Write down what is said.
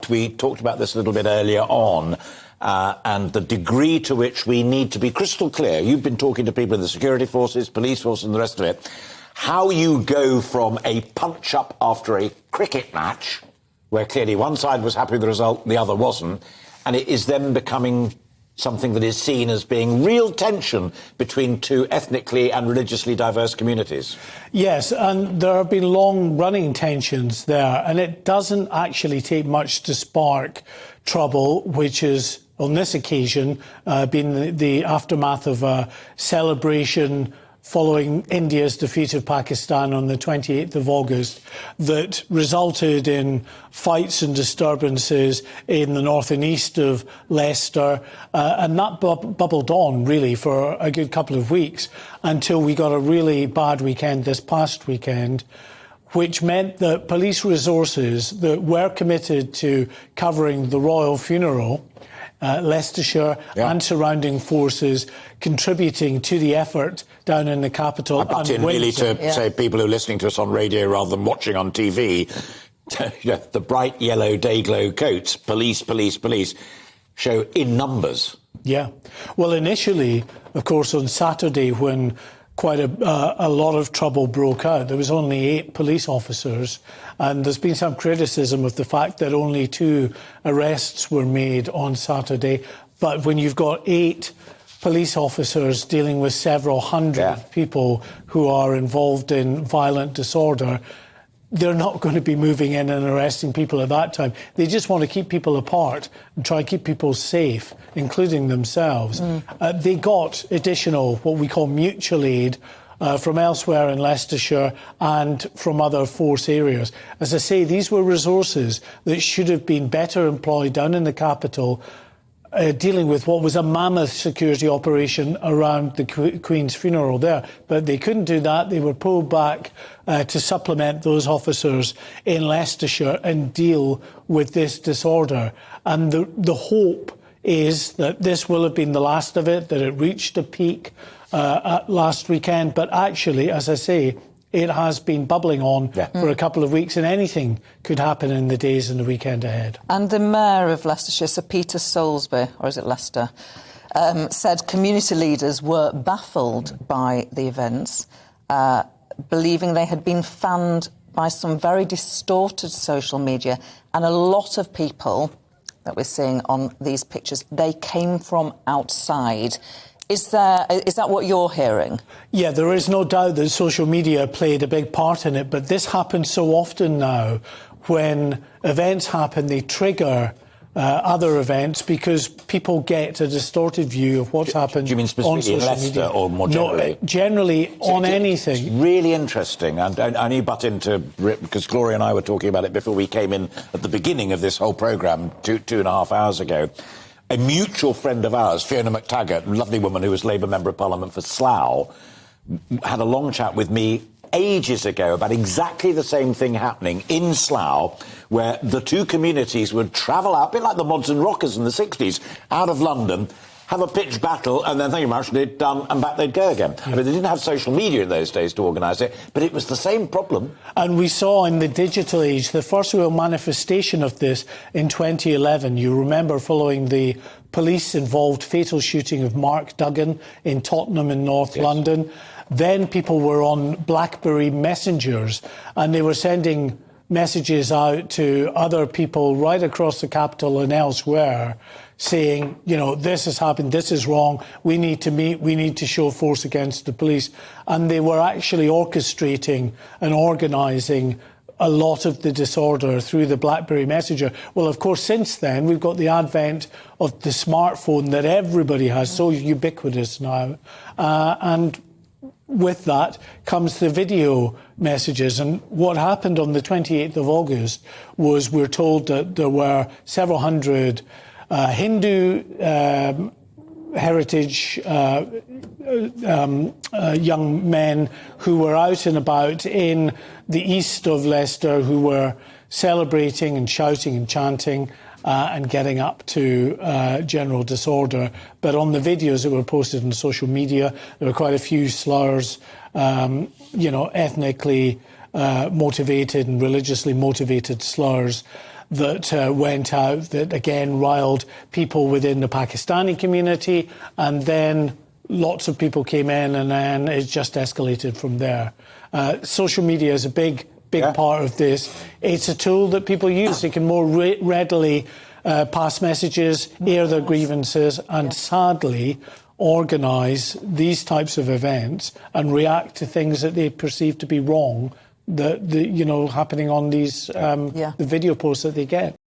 fact, we talked about this a little bit earlier on, and the degree to which we need to be crystal clear. You've been talking to people in the security forces, police force and the rest of it. How you go from a punch-up after a cricket match, where clearly one side was happy with the result, the other wasn't, and it is then becoming something that is seen as being real tension between two ethnically and religiously diverse communities. Yes, and there have been long-running tensions there, and it doesn't actually take much to spark trouble, which is, on this occasion, been the aftermath of a celebration following India's defeat of Pakistan on the 28th of August that resulted in fights and disturbances in the north and east of Leicester, and that bubbled on, really, for a good couple of weeks until we got a really bad weekend this past weekend, which meant that police resources that were committed to covering the royal funeral, Leicestershire and surrounding forces contributing to the effort down in the capital. I butt in really to say people who are listening to us on radio rather than watching on TV, the bright yellow day-glow coats, police, show in numbers. Yeah. Well, initially, of course, on Saturday, when quite a lot of trouble broke out, there was only 8 police officers, and there's been some criticism of the fact that only 2 arrests were made on Saturday. But when you've got 8 police officers dealing with several hundred people who are involved in violent disorder, they're not going to be moving in and arresting people at that time. They just want to keep people apart and try and keep people safe, including themselves. They got additional, what we call mutual aid, from elsewhere in Leicestershire and from other force areas. As I say, these were resources that should have been better employed down in the capital, dealing with what was a mammoth security operation around the Queen's funeral there. But they couldn't do that. They were pulled back to supplement those officers in Leicestershire and deal with this disorder. And the hope is that this will have been the last of it, that it reached a peak last weekend. But actually, as I say, it has been bubbling on for a couple of weeks, and anything could happen in the days and the weekend ahead. And the Mayor of Leicestershire, Sir Peter Soulsby, or is it Leicester, said community leaders were baffled by the events, believing they had been fanned by some very distorted social media, and a lot of people that we're seeing on these pictures, they came from outside. Is that what you're hearing? Yeah, there is no doubt that social media played a big part in it, but this happens so often now. When events happen, they trigger other events because people get a distorted view of what's happened. Do you mean specifically in Leicester or more generally? No, generally on anything. It's really interesting, and I only butt into because Gloria and I were talking about it before we came in at the beginning of this whole programme 2.5 hours ago. A mutual friend of ours, Fiona McTaggart, a lovely woman who was Labour Member of Parliament for Slough, had a long chat with me ages ago about exactly the same thing happening in Slough, where the two communities would travel out, a bit like the Mods and Rockers in the 60s, out of London, have a pitched battle, and then thank you very much, they'd done, and back they'd go again. I mean, they didn't have social media in those days to organise it, but it was the same problem. And we saw in the digital age the first real manifestation of this in 2011. You remember following the police-involved fatal shooting of Mark Duggan in Tottenham in North London. Then people were on BlackBerry messengers, and they were sending messages out to other people right across the capital and elsewhere, saying, you know, this has happened, this is wrong, we need to meet, we need to show force against the police. And they were actually orchestrating and organising a lot of the disorder through the BlackBerry Messenger. Well, of course, since then, we've got the advent of the smartphone that everybody has, so ubiquitous now. And with that comes the video messages. And what happened on the 28th of August was we're told that there were several hundred Hindu heritage young men who were out and about in the east of Leicester, who were celebrating and shouting and chanting and getting up to general disorder. But on the videos that were posted on social media, there were quite a few slurs, ethnically motivated and religiously motivated slurs. that went out that, again, riled people within the Pakistani community, and then lots of people came in, and then it just escalated from there. Social media is a big part of this. It's a tool that people use. They can more readily pass messages, air their grievances, and sadly organise these types of events and react to things that they perceive to be wrong, happening on these the video posts that they get.